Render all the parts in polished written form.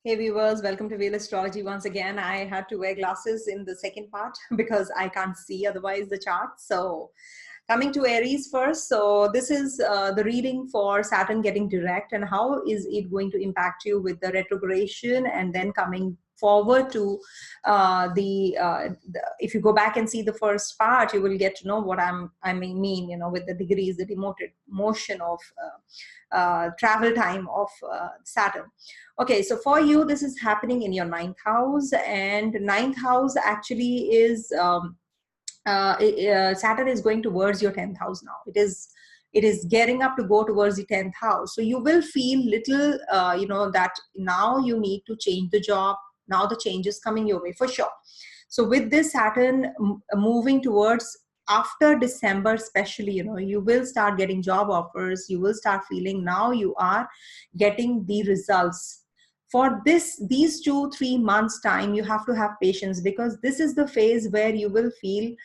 Hey viewers, welcome to Veil Astrology once again. I had to wear glasses in the second part because I can't see otherwise the chart. So coming to Aries first. So this is the reading for Saturn getting direct and how is it going to impact you with the retrogression, and then coming forward to if you go back and see the first part, you will get to know what I mean, you know, with the degrees, the demoted motion of travel time of Saturn. Okay, so for you, this is happening in your ninth house, and ninth house actually is Saturn is going towards your 10th house now. It is gearing up to go towards the 10th house. So you will feel little, that now you need to change the job. Now the change is coming your way for sure. So with this Saturn moving towards after December, especially, you will start getting job offers. You will start feeling now you are getting the results. For these 2-3 months time, you have to have patience, because this is the phase where you will feel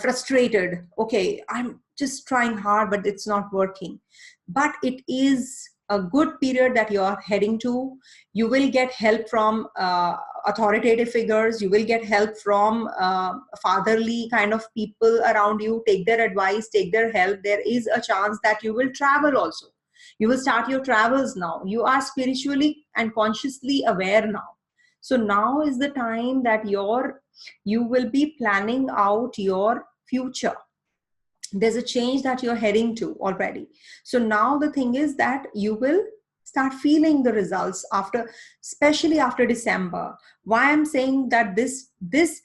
frustrated. Okay, I'm just trying hard, but it's not working. But it is a good period that you are heading to. You will get help from authoritative figures. You will get help from fatherly kind of people around you. Take their advice, take their help. There is a chance that you will travel also. You will start your travels now. You are spiritually and consciously aware now. So now is the time that you will be planning out your future. There's a change that you're heading to already. So now the thing is that you will start feeling the results especially after December. Why I'm saying that this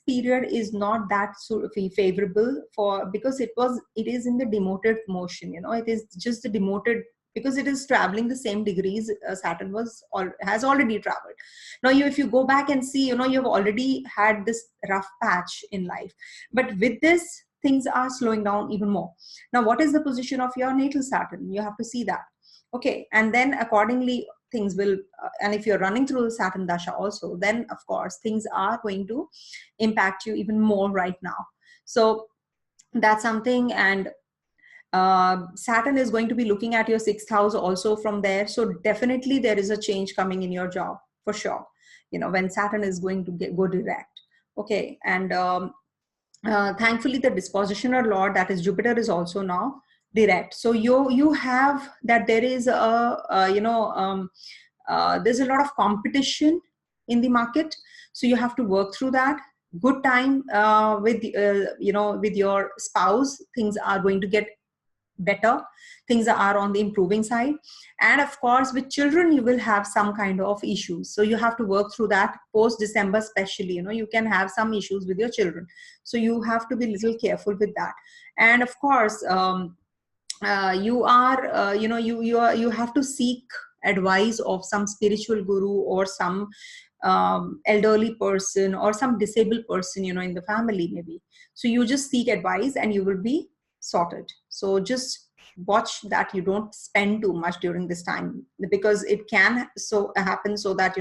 period is not that sort of favorable because it is in the demoted motion. It is just the demoted, because it is traveling the same degrees Saturn has already traveled. Now, if you go back and see, you've already had this rough patch in life. But with this, things are slowing down even more. Now, what is the position of your natal Saturn? You have to see that. Okay, and then accordingly, things will, and if you're running through the Saturn Dasha also, then of course, things are going to impact you even more right now. So that's something. And Saturn is going to be looking at your 6th house also from there. So definitely there is a change coming in your job for sure, when Saturn is going to go direct. Okay, and thankfully the dispositioner lord, that is Jupiter, is also now direct. So you have that there is there's a lot of competition in the market. So you have to work through that. Good time with your spouse. Things are going to get better. Things are on the improving side. And of course, with children, you will have some kind of issues. So you have to work through that post December, especially, you can have some issues with your children. So you have to be a little careful with that. And of course, you have to seek advice of some spiritual guru or some elderly person or some disabled person, in the family maybe. So you just seek advice and you will be sorted. So just watch that you don't spend too much during this time, because it can happen so that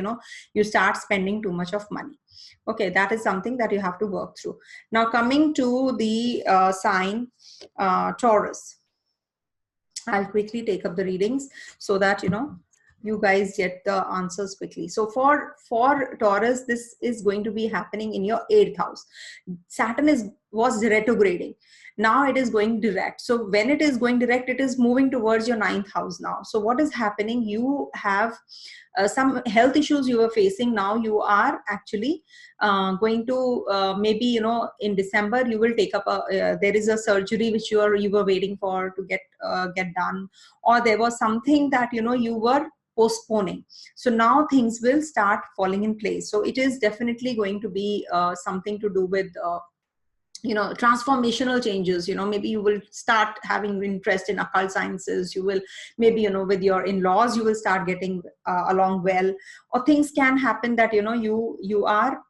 you start spending too much of money. Okay, that is something that you have to work through. Now coming to the sign Taurus, I'll quickly take up the readings so that you guys get the answers quickly. So for Taurus, this is going to be happening in your 8th house. Saturn was retrograding. Now it is going direct. So when it is going direct, it is moving towards your 9th house now. So what is happening? You have some health issues you were facing. Now you are actually going to maybe in December you will take up there is a surgery which you were waiting for to get done, or there was something that you were postponing. So now things will start falling in place. So it is definitely going to be something to do with transformational changes. Maybe you will start having interest in occult sciences. You will maybe with your in-laws you will start getting along well, or things can happen that you are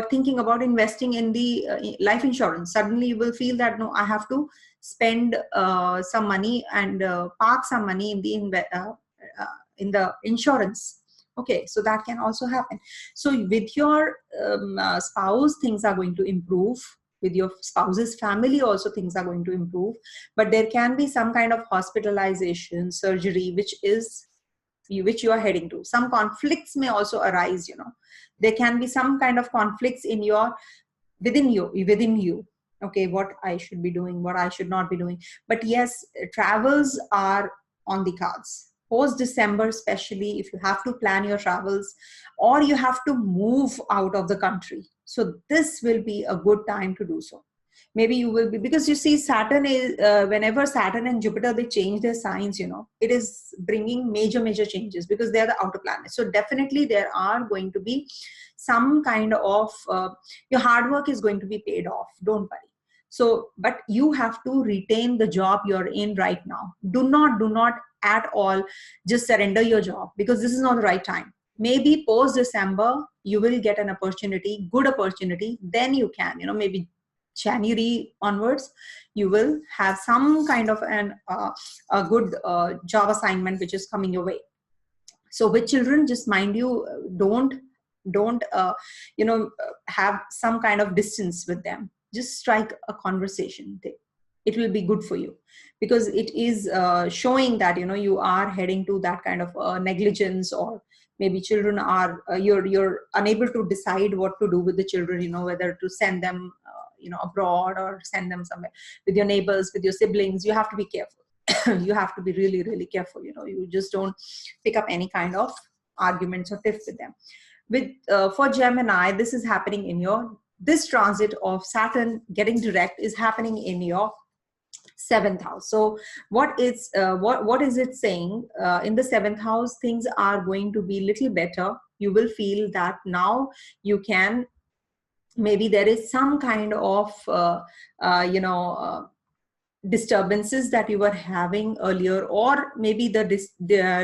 thinking about investing in the life insurance. Suddenly you will feel that no, I have to spend some money and park some money in the insurance. Okay, so that can also happen. So with your spouse, things are going to improve. With your spouse's family also things are going to improve, but there can be some kind of hospitalization, surgery, which you are heading to. Some conflicts may also arise, there can be some kind of conflicts in your within you. Okay, what I should be doing, what I should not be doing. But yes, travels are on the cards post December, especially if you have to plan your travels or you have to move out of the country. So this will be a good time to do so. Maybe you will be, because you see Saturn is whenever Saturn and Jupiter, they change their signs, it is bringing major changes because they are the outer planets. So definitely there are going to be some kind of your hard work is going to be paid off, don't worry. So but you have to retain the job you're in right now. Do not at all just surrender your job, because this is not the right time. Maybe post December you will get an opportunity, good opportunity, then you can, maybe January onwards you will have some kind of a good job assignment which is coming your way. So with children, just mind you, don't have some kind of distance with them. Just strike a conversation. It will be good for you, because it is showing that you are heading to that kind of negligence, or maybe children are you're unable to decide what to do with the children, whether to send them abroad or send them somewhere with your neighbors, with your siblings. You have to be careful. You have to be really careful. You just don't pick up any kind of arguments or tiff with them. With for Gemini, this is happening in this transit of Saturn getting direct is happening in your 7th house. So what is it saying? In the 7th house, things are going to be little better. You will feel that now you can, maybe there is some kind of disturbances that you were having earlier, or maybe the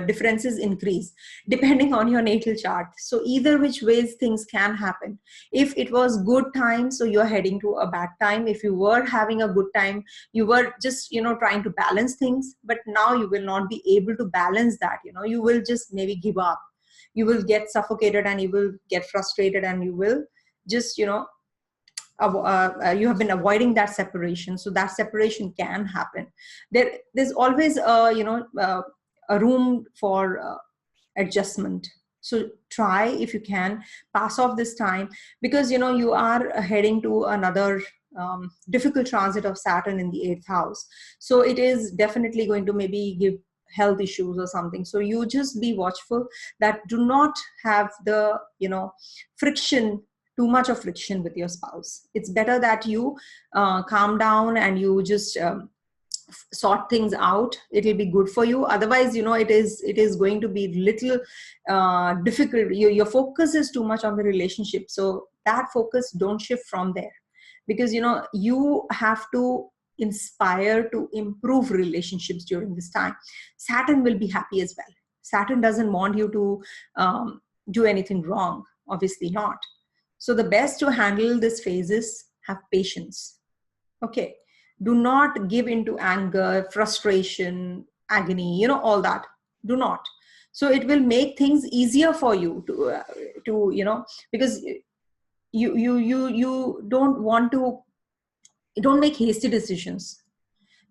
differences increase depending on your natal chart. So either which ways things can happen. If it was good time, so you're heading to a bad time. If you were having a good time, you were just trying to balance things, but now you will not be able to balance that. You will just maybe give up, you will get suffocated, and you will get frustrated, and you will just you have been avoiding that separation. So that separation can happen. There's always a room for adjustment. So try, if you can, pass off this time, because you are heading to another difficult transit of Saturn in the 8th house. So it is definitely going to maybe give health issues or something. So you just be watchful that do not have the friction, too much of friction with your spouse. It's better that you calm down and you just sort things out. It will be good for you. Otherwise, it is going to be little difficult. Your focus is too much on the relationship. So that focus, don't shift from there, because you have to inspire to improve relationships during this time. Saturn will be happy as well. Saturn doesn't want you to do anything wrong, obviously not. So the best to handle this phase is have patience. Okay. Do not give into anger, frustration, agony, all that. Do not. So it will make things easier for you to because you don't want to, don't make hasty decisions.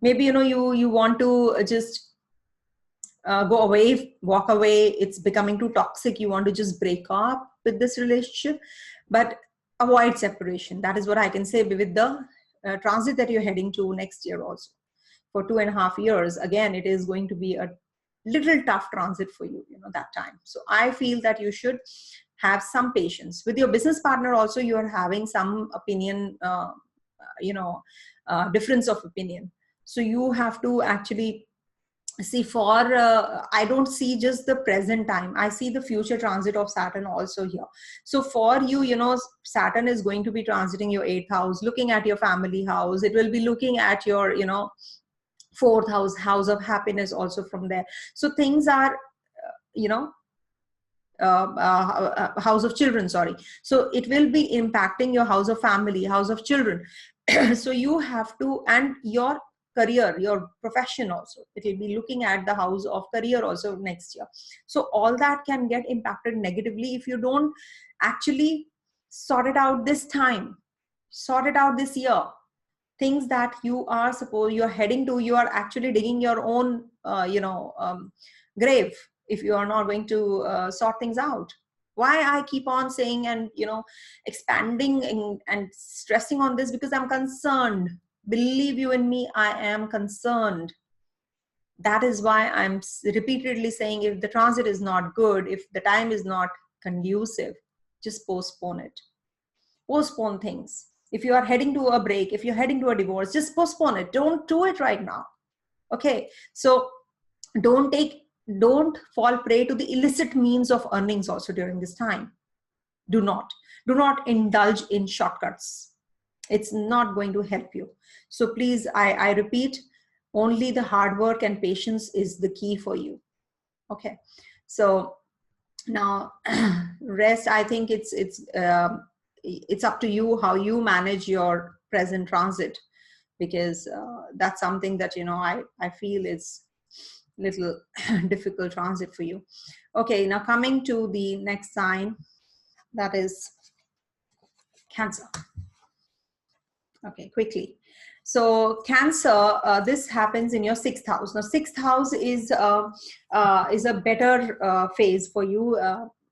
Maybe, you want to just go away, walk away. It's becoming too toxic. You want to just break up with this relationship, but avoid separation. That is what I can say with the transit that you're heading to next year also. For 2.5 years, again, it is going to be a little tough transit for you, that time. So I feel that you should have some patience. With your business partner also, you are having some opinion, difference of opinion. So you have to actually see I don't see just the present time. I see the future transit of Saturn also here. So for you, Saturn is going to be transiting your 8th house, looking at your family house. It will be looking at your, 4th house of happiness also from there. So things are, house of children, sorry. So it will be impacting your house of family, house of children. So you have to, and your career, your profession also, it will be looking at the house of career also next year. So all that can get impacted negatively if you don't actually sort it out this time. Sort it out this year. Things that you're heading to, you are actually digging your own, grave if you are not going to sort things out. Why I keep on saying and, expanding and stressing on this, because I'm concerned. Believe you in me, I am concerned. That is why I'm repeatedly saying, if the transit is not good, if the time is not conducive, just postpone it. Postpone things. If you are heading to a break, if you're heading to a divorce, just postpone it. Don't do it right now. Okay. So don't fall prey to the illicit means of earnings also during this time. Do not indulge in shortcuts. It's not going to help you. So please, I repeat, only the hard work and patience is the key for you. Okay. So now rest, I think it's up to you how you manage your present transit, because that's something that, I feel is little difficult transit for you. Okay, now coming to the next sign, that is Cancer. Okay, quickly. So Cancer, this happens in your 6th house. Now 6th house is a better phase for you.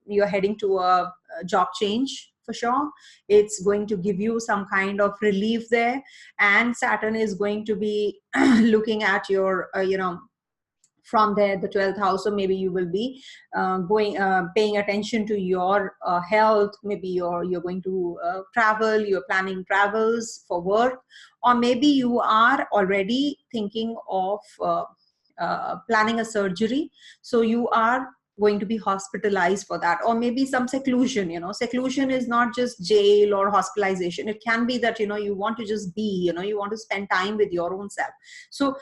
You're heading to a job change for sure. It's going to give you some kind of relief there, and Saturn is going to be looking at your, from there, the 12th house. So maybe you will be paying attention to your health. Maybe you're going to travel, you're planning travels for work, or maybe you are already thinking of planning a surgery. So you are going to be hospitalized for that, or maybe some seclusion. Seclusion is not just jail or hospitalization. It can be that, you want to just be, you want to spend time with your own self. So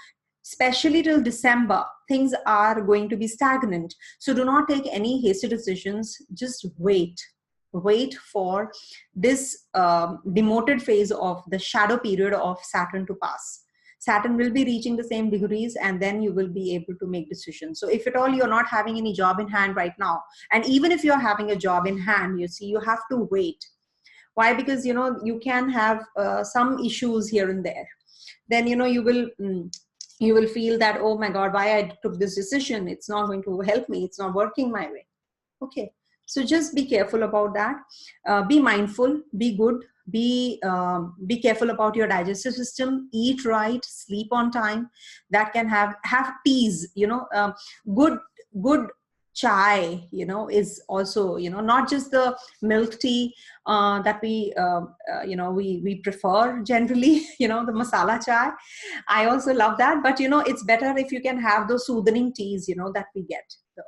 especially till December, things are going to be stagnant. So do not take any hasty decisions. Just wait for this demoted phase of the shadow period of Saturn to pass. Saturn will be reaching the same degrees, and then you will be able to make decisions. So if at all you're not having any job in hand right now, and even if you're having a job in hand, you have to wait. Why? Because, you can have some issues here and there. Then, you will feel that, oh my God, why I took this decision? It's not going to help me. It's not working my way. Okay. So just be careful about that. Be mindful, be good, be careful about your digestive system, eat right, sleep on time. That can have teas, good chai, is also, not just the milk tea that we prefer generally, the masala chai. I also love that, but it's better if you can have those soothing teas, that we get, the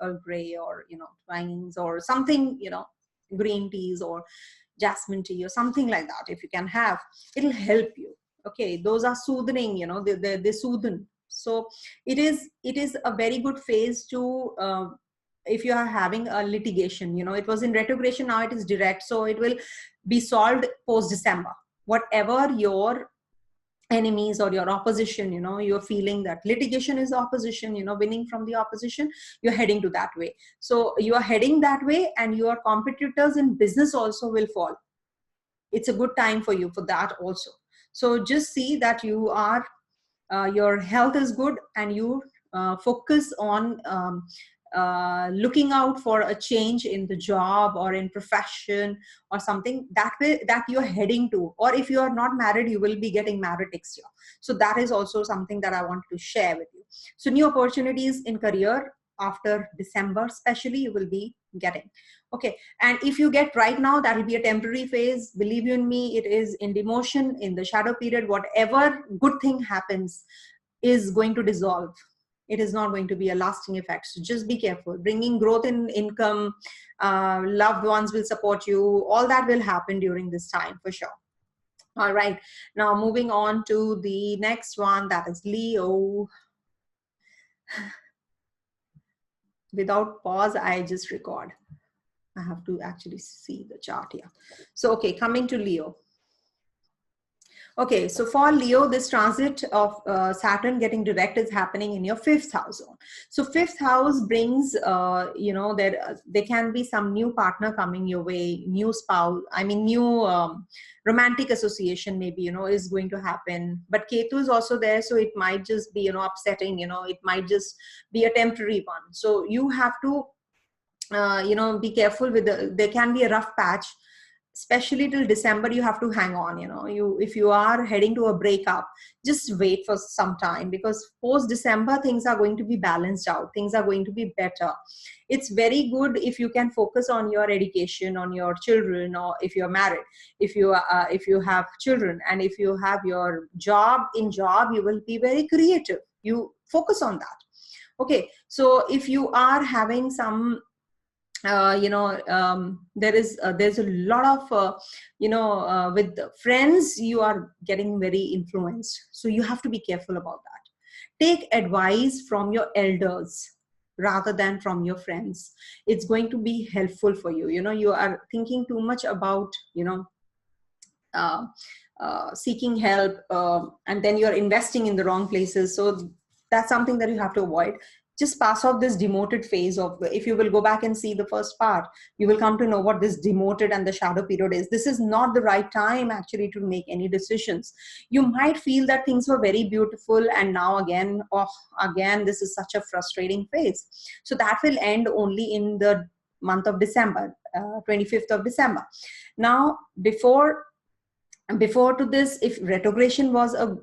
Earl Grey, or twangs, or something, green teas or jasmine tea or something like that. If you can have, it'll help you. Okay, those are soothing, they soothe. So it is a very good phase to if you are having a litigation. It was in retrogression, now it is direct, so it will be solved post December. Whatever your enemies or your opposition, you're feeling that litigation is opposition, winning from the opposition, you're heading to that way. So you are heading that way, and your competitors in business also will fall. It's a good time for you for that also. So just see that you are your health is good, and you focus on looking out for a change in the job or in profession or something that way that you're heading to. Or if you are not married, you will be getting married next year. So that is also something that I want to share with you. So new opportunities in career after December especially, you will be getting. Okay, and if you get right now, that will be a temporary phase. Believe you in me, it is in demotion, in the shadow period. Whatever good thing happens is going to dissolve. It is not going to be a lasting effect. So just be careful. Bringing growth in income, loved ones will support you. All that will happen during this time for sure. All right, now moving on to the next one, that is Leo. Without pause, I just record. I have to actually see the chart here. So, okay, coming to Leo. Okay, so for Leo, this transit of Saturn getting direct is happening in your 5th house zone. So 5th house brings, there can be some new partner coming your way, new spouse, I mean, new romantic association maybe, is going to happen. But Ketu is also there, so it might just be, upsetting, it might just be a temporary one. So you have to, be careful with there can be a rough patch. Especially till December, you have to hang on. If you are heading to a breakup, just wait for some time, because post December things are going to be balanced out. Things are going to be better. It's very good if you can focus on your education, on your children, or if you're married, if you have children, and if you have your job. In job, you will be very creative. You focus on that. Okay, so if you are having some there's a lot of with friends, you are getting very influenced, so you have to be careful about that. Take advice from your elders rather than from your friends. It's going to be helpful for you. You are thinking too much about seeking help, and then you're investing in the wrong places. So that's something that you have to avoid. Just pass off this demoted phase of, if you will go back and see the first part, you will come to know what this demoted and the shadow period is. This is not the right time actually to make any decisions. You might feel that things were very beautiful, and now again, this is such a frustrating phase. So that will end only in the month of December, 25th of December. Now, before to this, if retrogression was a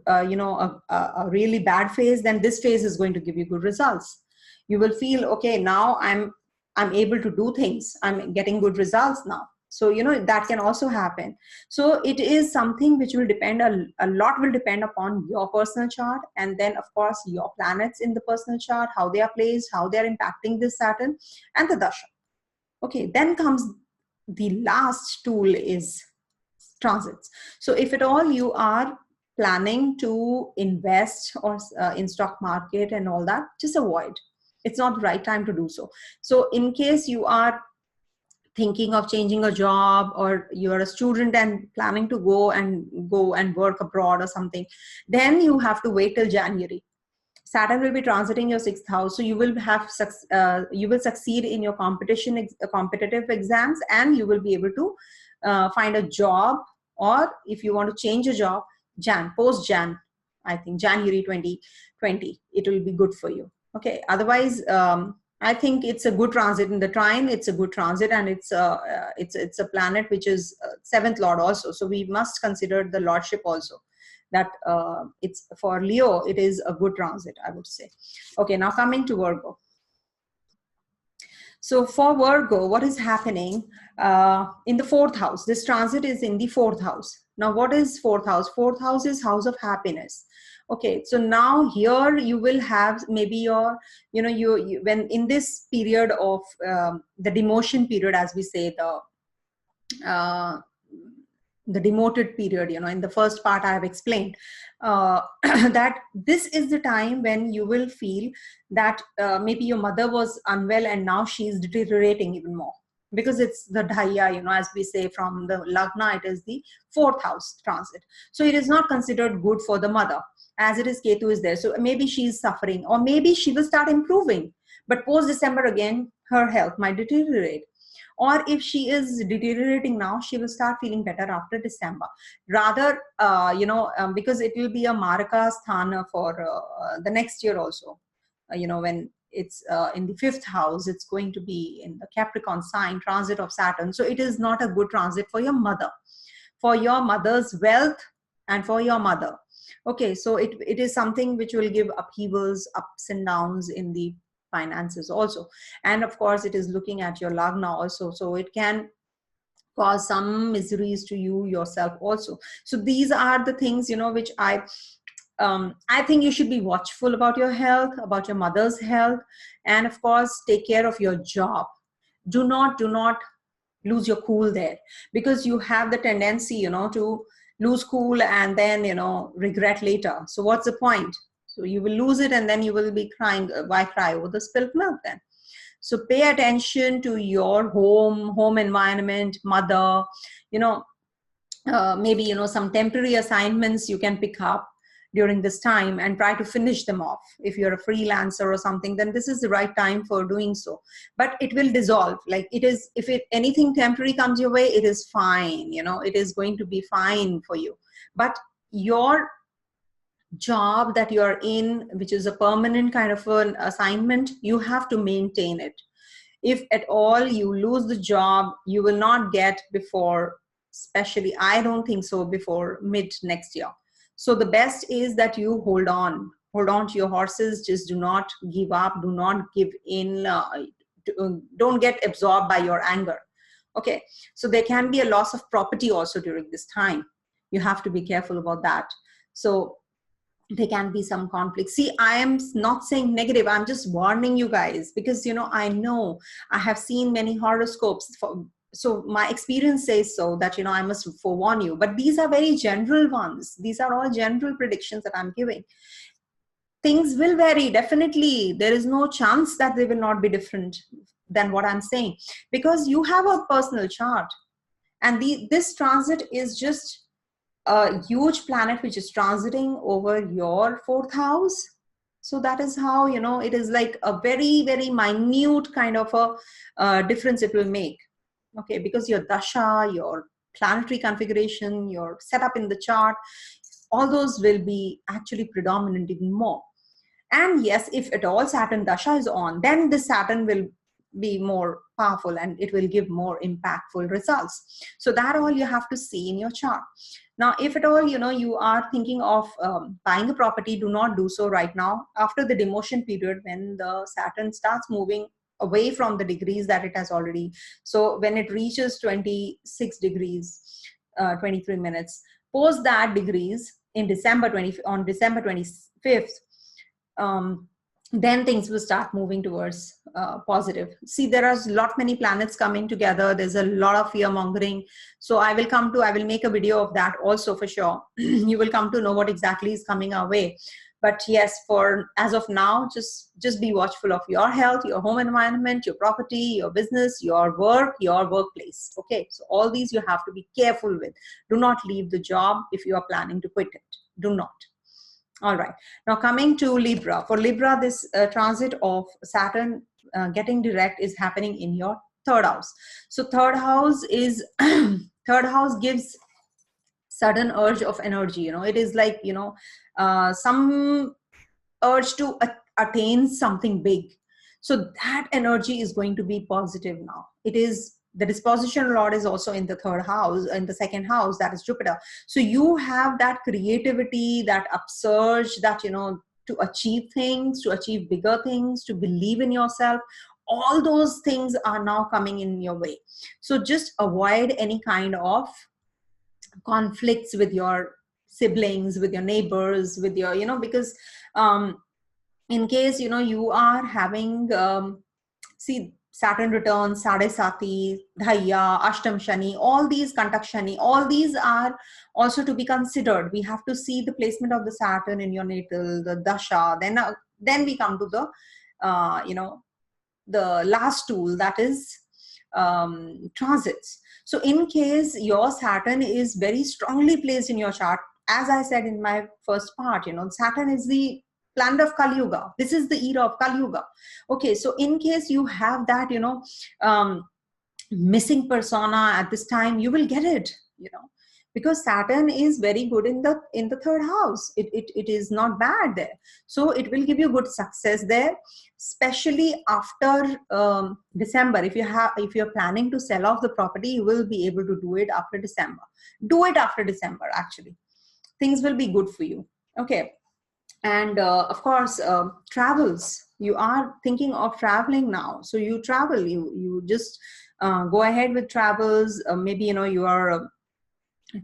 really bad phase, then this phase is going to give you good results. You will feel, okay, now I'm able to do things. I'm getting good results now. So, that can also happen. So it is something which will depend, a lot will depend upon your personal chart. And then, of course, your planets in the personal chart, how they are placed, how they are impacting this Saturn and the Dasha. Okay, then comes the last tool is transits. So if at all you are planning to invest or in stock market and all that, just avoid. It's not the right time to do so. So in case you are thinking of changing a job, or you're a student and planning to go and work abroad or something, then you have to wait till January. Saturn will be transiting your 6th house, so you will have you will succeed in your competitive exams, and you will be able to find a job, or if you want to change a job, post-Jan, I think January 2020, it will be good for you. Okay, otherwise, I think it's a good transit in the trine. It's a good transit, and it's a planet which is 7th lord also. So we must consider the lordship also. That it's for Leo, it is a good transit, I would say. Okay, now coming to Virgo. So for Virgo, what is happening in the 4th house? This transit is in the 4th house. Now, what is 4th house? 4th house is house of happiness. Okay, so now here you will have maybe your, when in this period of the demotion period, as we say, the demoted period, in the first part I have explained that this is the time when you will feel that maybe your mother was unwell and now she is deteriorating even more, because it's the Dhaya, as we say from the Lagna, it is the 4th house transit. So it is not considered good for the mother, as it is Ketu is there. So maybe she is suffering, or maybe she will start improving, but post December again, her health might deteriorate. Or if she is deteriorating now, she will start feeling better after December. Rather, because it will be a Maraka Sthana for the next year also. When it's in the 5th house, it's going to be in the Capricorn sign, transit of Saturn. So it is not a good transit for your mother, for your mother's wealth and for your mother. Okay, so it is something which will give upheavals, ups and downs in the finances also. And of course, it is looking at your Lagna also. So it can cause some miseries to you yourself also. So these are the things, which I think you should be watchful about your health, about your mother's health, and of course, take care of your job. Do not lose your cool there, because you have the tendency, to lose cool and then, regret later. So what's the point? So you will lose it and then you will be crying. Why cry over the spilled milk then? So pay attention to your home environment, mother, maybe, you know, some temporary assignments you can pick up during this time and try to finish them off. If you're a freelancer or something, then this is the right time for doing so. But it will dissolve. Like it is, if anything temporary comes your way, it is fine. You know, it is going to be fine for you. But your job that you are in, which is a permanent kind of an assignment, you have to maintain it. If at all you lose the job, you will not get before, especially, I don't think so, before mid next year. So the best is that you hold on to your horses. Just do not give up. Do not give in. Don't get absorbed by your anger. Okay. So there can be a loss of property also during this time. You have to be careful about that. So there can be some conflict. See, I am not saying negative. I'm just warning you guys, because, you know I have seen many horoscopes. So my experience says so that, you know, I must forewarn you. But these are very general ones. These are all general predictions that I'm giving. Things will vary, definitely. There is no chance that they will not be different than what I'm saying, because you have a personal chart. And this transit is just a huge planet which is transiting over your 4th house. So that is how, you know, it is like a very, very minute kind of a difference it will make. Okay, because your dasha, your planetary configuration, your setup in the chart, all those will be actually predominant even more. And yes, if at all Saturn dasha is on, then the Saturn will be more powerful and it will give more impactful results. So that all you have to see in your chart. Now, if at all, you know, you are thinking of buying a property, do not do so right now. After the demotion period, when the Saturn starts moving away from the degrees that it has already. So when it reaches 26 degrees, 23 minutes, post that degrees in December 25th, then things will start moving towards positive. See, there are a lot many planets coming together. There's a lot of fear mongering. So I will make a video of that also for sure. You will come to know what exactly is coming our way. But yes, for as of now, just be watchful of your health, your home environment, your property, your business, your work, your workplace. Okay, so all these you have to be careful with. Do not leave the job if you are planning to quit it. Do not. All right. Now coming to Libra. For Libra, this transit of Saturn getting direct is happening in your 3rd house. So 3rd house is 3rd house gives sudden urge of energy. You know, it is like, you know, some urge to attain something big. So that energy is going to be positive now. It is the disposition lord is also in the 3rd house, in the 2nd house, that is Jupiter. So you have that creativity, that upsurge, that, you know, to achieve things, to achieve bigger things, to believe in yourself. All those things are now coming in your way. So just avoid any kind of conflicts with your siblings, with your neighbors, with your, you know, because in case, you know, you are having, see, Saturn returns, Sadesati, Dhaya, Ashtam Shani, all these, Kantak Shani, all these are also to be considered. We have to see the placement of the Saturn in your natal, the Dasha. Then we come to the, you know, the last tool, that is transits. So in case your Saturn is very strongly placed in your chart, as I said in my first part, you know, Saturn is the planet of Kali Yuga. This is the era of Kali Yuga. Okay, so in case you have that, you know, missing persona at this time, you will get it, you know, because Saturn is very good in the 3rd house. It is not bad there. So it will give you good success there, especially after December. If you're planning to sell off the property, you will be able to do it after December. Do it after December, actually. Things will be good for you. Okay. And of course, travels. You are thinking of traveling now. So you travel, you just go ahead with travels. Maybe, you know, you are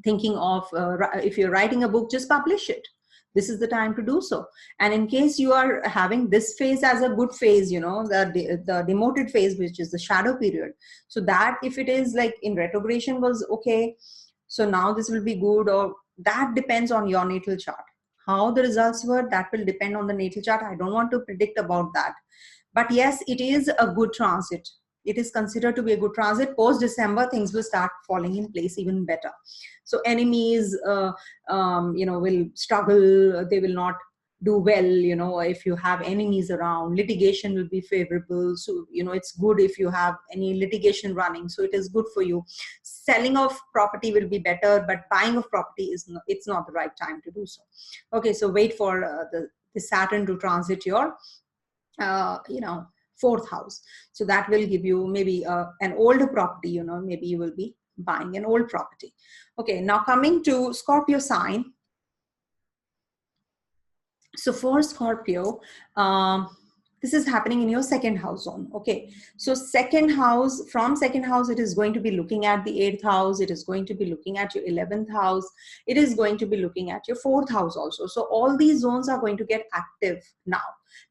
thinking of, if you're writing a book, just publish it. This is the time to do so. And in case you are having this phase as a good phase, you know, the demoted phase, which is the shadow period. So that if it is like in retrogression was okay, so now this will be good, or that depends on your natal chart. How the results were, that will depend on the natal chart. I don't want to predict about that. But yes, it is a good transit. It is considered to be a good transit. Post December, things will start falling in place even better. So enemies, will struggle. They will not do well. If you have enemies around, litigation will be favorable. So it's good if you have any litigation running. So it is good for you. Selling of property will be better, but buying of property it's not the right time to do so. Okay, so wait for the Saturn to transit your fourth house. So that will give you maybe an older property. Maybe you will be buying an old property. Okay, now coming to Scorpio sign. So for Scorpio, this is happening in your second house zone. Okay, so from second house, it is going to be looking at the 8th house. It is going to be looking at your 11th house. It is going to be looking at your 4th house also. So all these zones are going to get active now,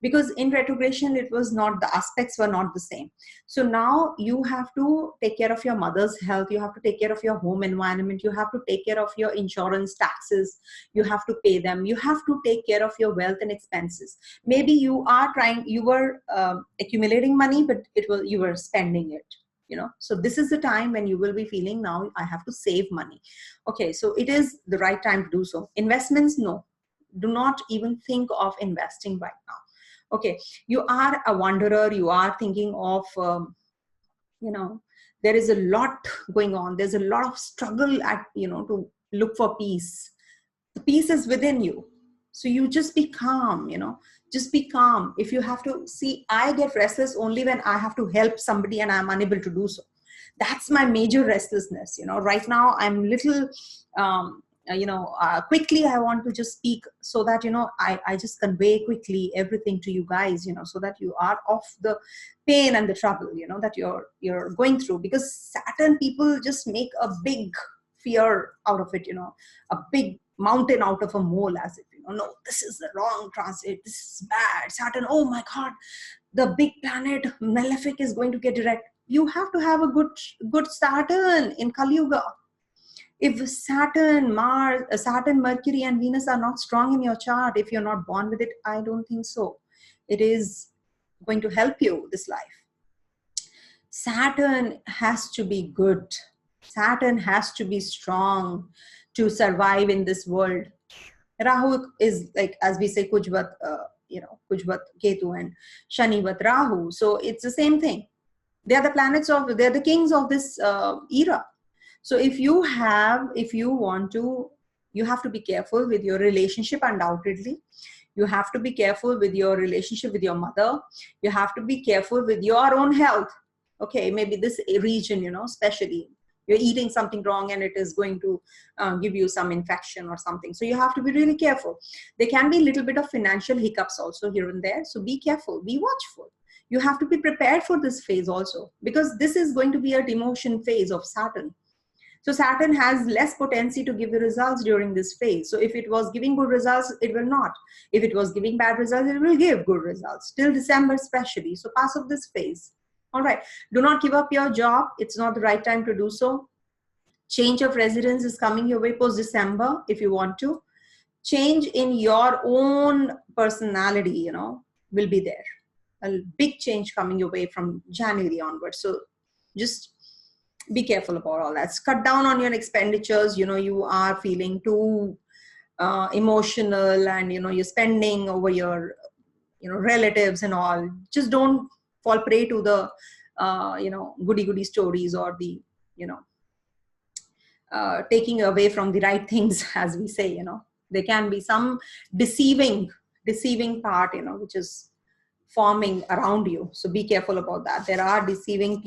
because in retrogression, the aspects were not the same. So now you have to take care of your mother's health. You have to take care of your home environment. You have to take care of your insurance, taxes. You have to pay them. You have to take care of your wealth and expenses. Maybe you were accumulating money, but you were spending it. So this is the time when you will be feeling, now I have to save money. Okay, so it is the right time to do so. Investments, no. Do not even think of investing right now. Okay, you are a wanderer. You are thinking of, there is a lot going on. There's a lot of struggle to look for peace. The peace is within you. So you just be calm, just be calm. If you have to see, I get restless only when I have to help somebody and I'm unable to do so. That's my major restlessness. Right now I'm little, quickly I want to just speak so that, I just convey quickly everything to you guys, so that you are off the pain and the trouble, that you're going through. Because Saturn people just make a big fear out of it, a big mountain out of a mole, as if, no, this is the wrong transit. This is bad. Saturn, oh my God, the big planet Malefic is going to get direct. You have to have a good Saturn in Kali Yuga. If Saturn, Mercury and Venus are not strong in your chart, if you're not born with it, I don't think so. It is going to help you this life. Saturn has to be good. Saturn has to be strong to survive in this world. Rahu is like, as we say, Kujvat, Kujvat Ketu and Shanivat Rahu. So it's the same thing. They are the planets they're the kings of this era. So if you want to, you have to be careful with your relationship, undoubtedly. You have to be careful with your relationship with your mother. You have to be careful with your own health. Okay, maybe this region, especially, you're eating something wrong and it is going to give you some infection or something. So you have to be really careful. There can be a little bit of financial hiccups also here and there. So be careful, be watchful. You have to be prepared for this phase also, because this is going to be a demotion phase of Saturn. So Saturn has less potency to give the results during this phase. So if it was giving good results, it will not. If it was giving bad results, it will give good results till December especially. So pass off this phase. All right. Do not give up your job. It's not the right time to do so. Change of residence is coming your way post December if you want to. Change in your own personality, will be there. A big change coming your way from January onwards. So just be careful about all that. Cut down on your expenditures. You are feeling too emotional and, you're spending over your, relatives and all. Just don't fall prey to the, goody-goody stories or the, taking away from the right things, as we say, There can be some deceiving part, which is forming around you. So be careful about that. There are deceiving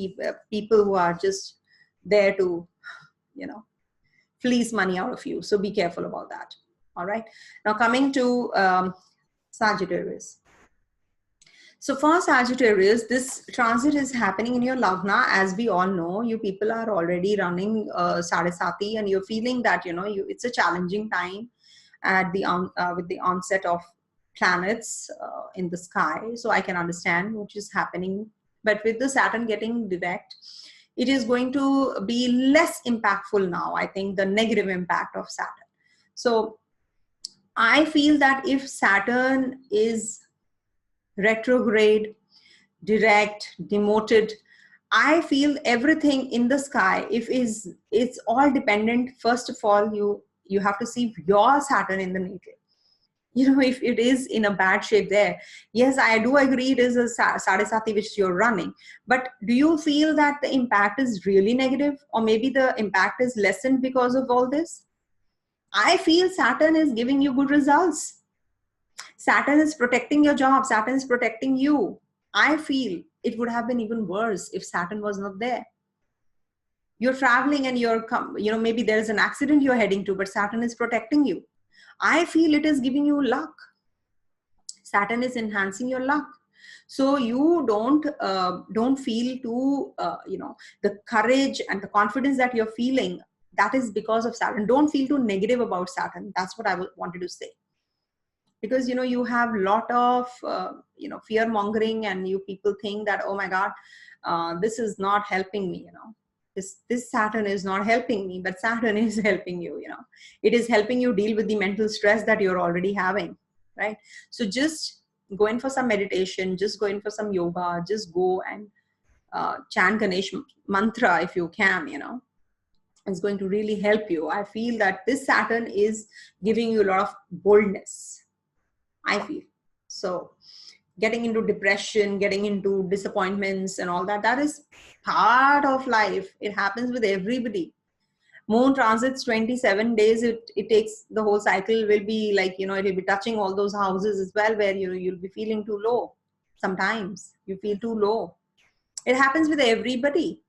people who are just there to, fleece money out of you. So be careful about that. All right. Now coming to Sagittarius. So for Sagittarius, this transit is happening in your Lagna. As we all know, you people are already running Sadesati, and you're feeling that, it's a challenging time at the with the onset of planets in the sky. So I can understand what is happening. But with the Saturn getting direct, it is going to be less impactful now. I think the negative impact of Saturn. So I feel that if Saturn is retrograde, direct, demoted, I feel everything in the sky, it's all dependent. First of all, you have to see your Saturn in the natal. You know, if it is in a bad shape there, yes, I do agree it is a sadisati which you're running, but do you feel that the impact is really negative, or maybe the impact is lessened because of all this? I feel Saturn is giving you good results. Saturn is protecting your job. Saturn is protecting you. I feel it would have been even worse if Saturn was not there. You're traveling and maybe there's an accident you're heading to, but Saturn is protecting you. I feel it is giving you luck. Saturn is enhancing your luck. So you don't feel too, the courage and the confidence that you're feeling, that is because of Saturn. Don't feel too negative about Saturn. That's what I wanted to say. Because, you have a lot of, fear mongering, and you people think that, oh my God, this is not helping me, this Saturn is not helping me, but Saturn is helping you, it is helping you deal with the mental stress that you're already having, right? So just go in for some meditation, just go in for some yoga, just go and chant Ganesh mantra if you can, it's going to really help you. I feel that this Saturn is giving you a lot of boldness, I feel. So getting into depression, getting into disappointments and all that, that is part of life. It happens with everybody. Moon transits 27 days. It takes, the whole cycle will be like, it will be touching all those houses as well, where you'll be feeling too low. Sometimes you feel too low. It happens with everybody.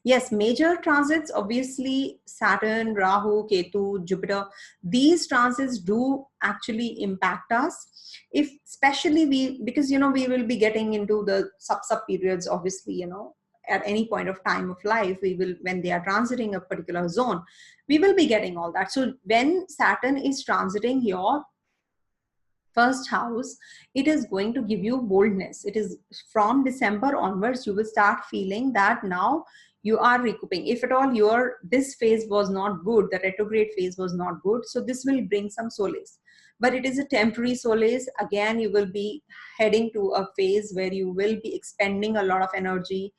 Yes, major transits, obviously Saturn, Rahu, Ketu, Jupiter, these transits do actually impact us. If especially because, we will be getting into the sub periods, obviously, at any point of time of life, when they are transiting a particular zone, we will be getting all that. So when Saturn is transiting your first house, it is going to give you boldness. It is from December onwards, you will start feeling that now you are recouping. If at all this phase was not good, the retrograde phase was not good, so this will bring some solace. But it is a temporary solace. Again, you will be heading to a phase where you will be expending a lot of energy,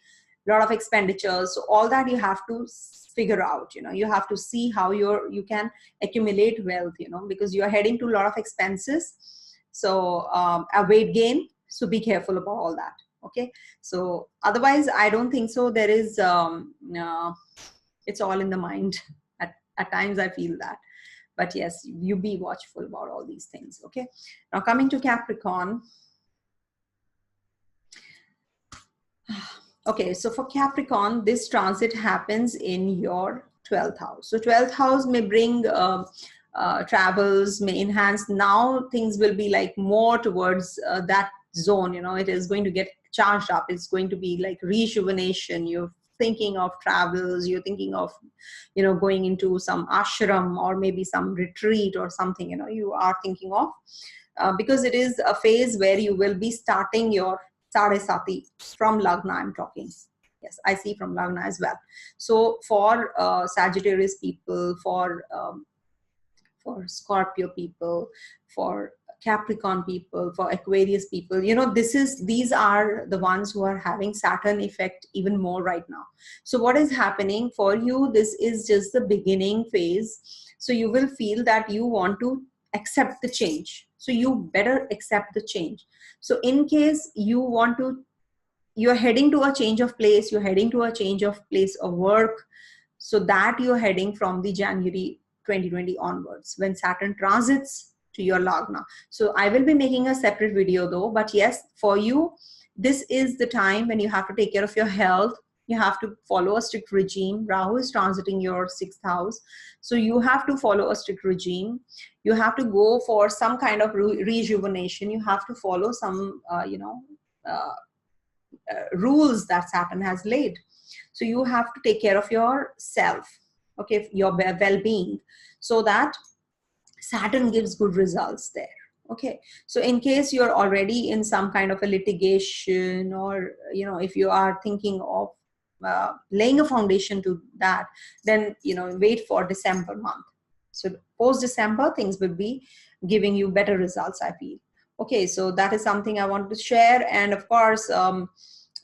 a lot of expenditures. So all that you have to figure out, you have to see how you can accumulate wealth, because you're heading to a lot of expenses. So a weight gain. So be careful about all that. Okay. So otherwise, I don't think so. There is, it's all in the mind. At times I feel that. But yes, you be watchful about all these things. Okay. Now coming to Capricorn. Okay, so for Capricorn, this transit happens in your 12th house. So 12th house may bring travels, may enhance. Now things will be like more towards that zone, it is going to get charged up. It's going to be like rejuvenation. You're thinking of travels, you're thinking of, going into some ashram or maybe some retreat or something, you are thinking of, because it is a phase where you will be starting your Sadesati from Lagna, I'm talking. Yes, I see from Lagna as well. So for Sagittarius people, for Scorpio people, for Capricorn people, for Aquarius people, these are the ones who are having Saturn effect even more right now. So what is happening for you, this is just the beginning phase. So you will feel that you want to accept the change. So you better accept the change. So in case you're heading to a change of place, you're heading to a change of place of work, so that you're heading from the January 2020 onwards, when Saturn transits to your Lagna. So I will be making a separate video though, but yes, for you, this is the time when you have to take care of your health. You have to follow a strict regime. Rahu is transiting your 6th house. So you have to follow a strict regime. You have to go for some kind of rejuvenation. You have to follow some, rules that Saturn has laid. So you have to take care of yourself, okay, your well-being, so that Saturn gives good results there. Okay, so in case you're already in some kind of a litigation, or if you are thinking of laying a foundation to that, then wait for December month. So post December, things will be giving you better results, I feel. Okay, so that is something I want to share. And of course,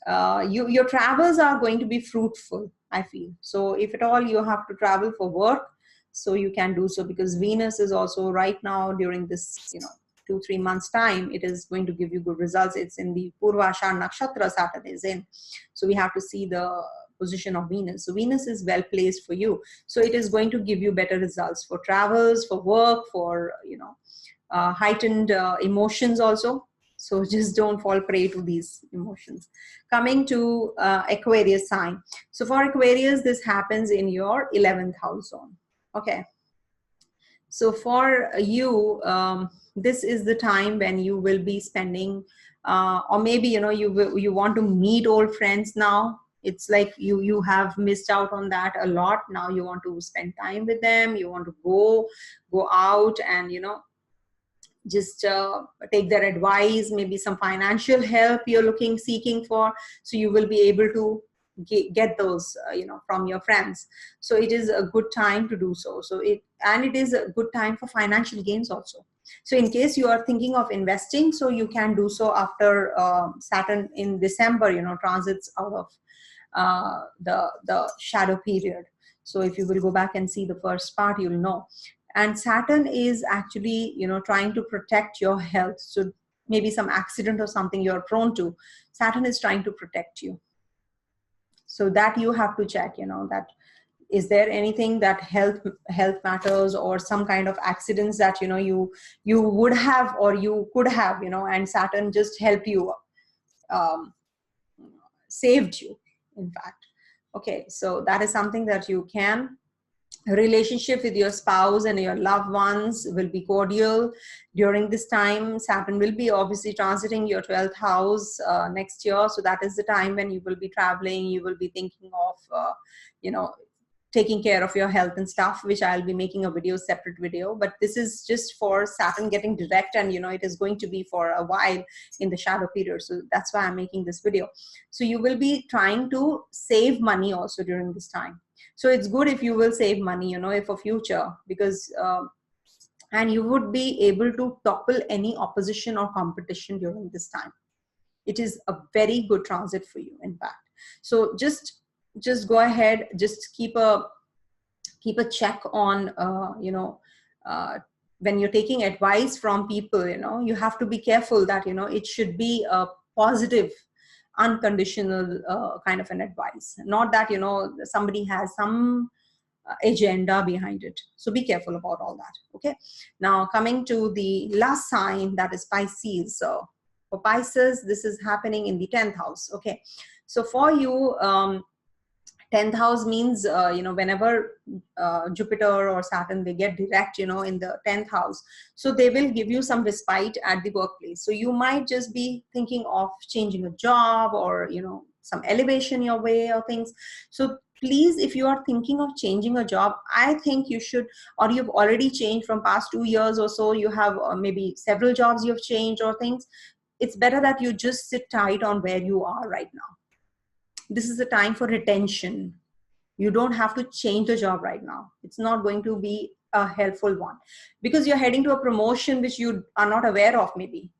your travels are going to be fruitful, I feel. So if at all you have to travel for work, so you can do so, because Venus is also right now during this, 2-3 months time, it is going to give you good results. It's in the Purvashad Nakshatra Saturn is in. So we have to see the position of Venus. So Venus is well placed for you. So it is going to give you better results for travels, for work, for, heightened emotions also. So just don't fall prey to these emotions. Coming to Aquarius sign. So for Aquarius, this happens in your 11th house zone. Okay. So for you, this is the time when you will be spending, or maybe, you want to meet old friends now. It's like you have missed out on that a lot. Now you want to spend time with them. You want to go out and, just take their advice, maybe some financial help you're seeking for. So you will be able to get those, from your friends. So it is a good time to do so. It is a good time for financial gains also. So in case you are thinking of investing, so you can do so after Saturn in December, transits out of the shadow period. So if you will go back and see the first part, you'll know. And Saturn is actually, trying to protect your health. So maybe some accident or something you're prone to, Saturn is trying to protect you. So that you have to check, that is there anything that health matters, or some kind of accidents that, you would have or you could have, and Saturn just helped you, saved you, in fact. Okay, so that is something that you can. Relationship with your spouse and your loved ones will be cordial during this time. Saturn will be obviously transiting your 12th house next year. So that is the time when you will be traveling. You will be thinking of, taking care of your health and stuff, which I'll be making a separate video. But this is just for Saturn getting direct, and it is going to be for a while in the shadow period. So that's why I'm making this video. So you will be trying to save money also during this time. So it's good if you will save money, for future, because and you would be able to topple any opposition or competition during this time. It is a very good transit for you, in fact. So just go ahead, just keep a check on, when you're taking advice from people, you have to be careful that, it should be a positive, unconditional kind of an advice, not that, somebody has some agenda behind it. So be careful about all that. Okay. Now coming to the last sign, that is Pisces. So for Pisces, this is happening in the 10th house. Okay. So for you, 10th house means, whenever Jupiter or Saturn, they get direct, in the 10th house. So they will give you some respite at the workplace. So you might just be thinking of changing a job, or, some elevation your way or things. So please, if you are thinking of changing a job, I think you should, or you've already changed from past 2 years or so, you have maybe several jobs you've changed or things. It's better that you just sit tight on where you are right now. This is a time for retention. You don't have to change the job right now. It's not going to be a helpful one, because you're heading to a promotion which you are not aware of, maybe,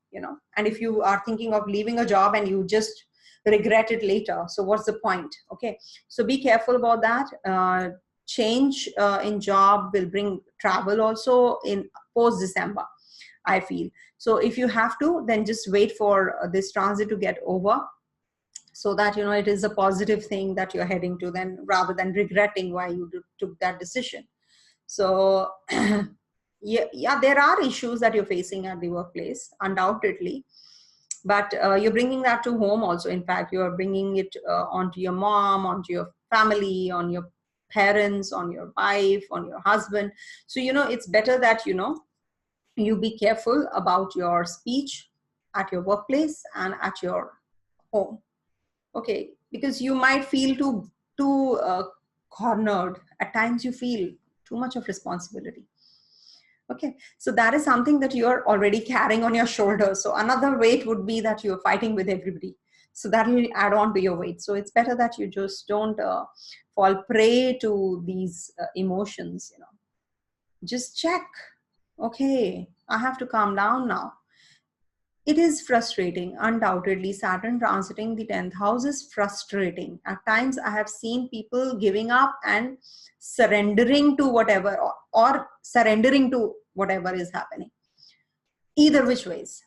and if you are thinking of leaving a job and you just regret it later, so what's the point? Okay, so be careful about that. Change in job will bring travel also in post December, I feel. So if you have to, then just wait for this transit to get over, so that, it is a positive thing that you're heading to, then, rather than regretting why you took that decision. So yeah, there are issues that you're facing at the workplace, undoubtedly, but you're bringing that to home also. In fact, you're bringing it onto your mom, onto your family, on your parents, on your wife, on your husband. So, it's better that, you be careful about your speech at your workplace and at your home. Okay, because you might feel too cornered. At times you feel too much of responsibility. Okay, so that is something that you are already carrying on your shoulders. So another weight would be that you're fighting with everybody. So that will add on to your weight. So it's better that you just don't fall prey to these emotions, Just check. Okay, I have to calm down now. It is frustrating, undoubtedly. Saturn transiting the 10th house is frustrating. At times, I have seen people giving up and surrendering to whatever, or surrendering to whatever is happening. Either which ways.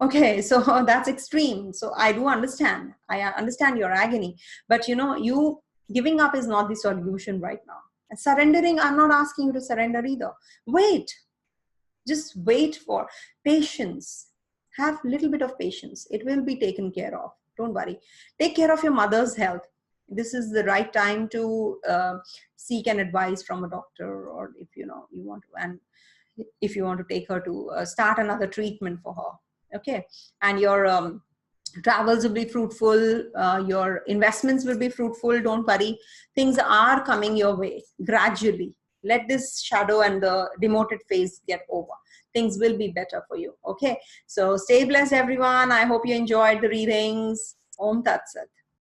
Okay, so that's extreme. So I do understand. I understand your agony. But you know, you giving up is not the solution right now. And surrendering, I'm not asking you to surrender either. Wait. Just wait for patience. Have a little bit of patience. It will be taken care of. Don't worry. Take care of your mother's health. This is the right time to seek an advice from a doctor, or if you know you want to, and if you want to take her to start another treatment for her. Okay, and your travels will be fruitful. Your investments will be fruitful. Don't worry. Things are coming your way gradually. Let this shadow and the demoted phase get over. Things will be better for you. Okay. So stay blessed, everyone. I hope you enjoyed the readings. Om Tat Sat.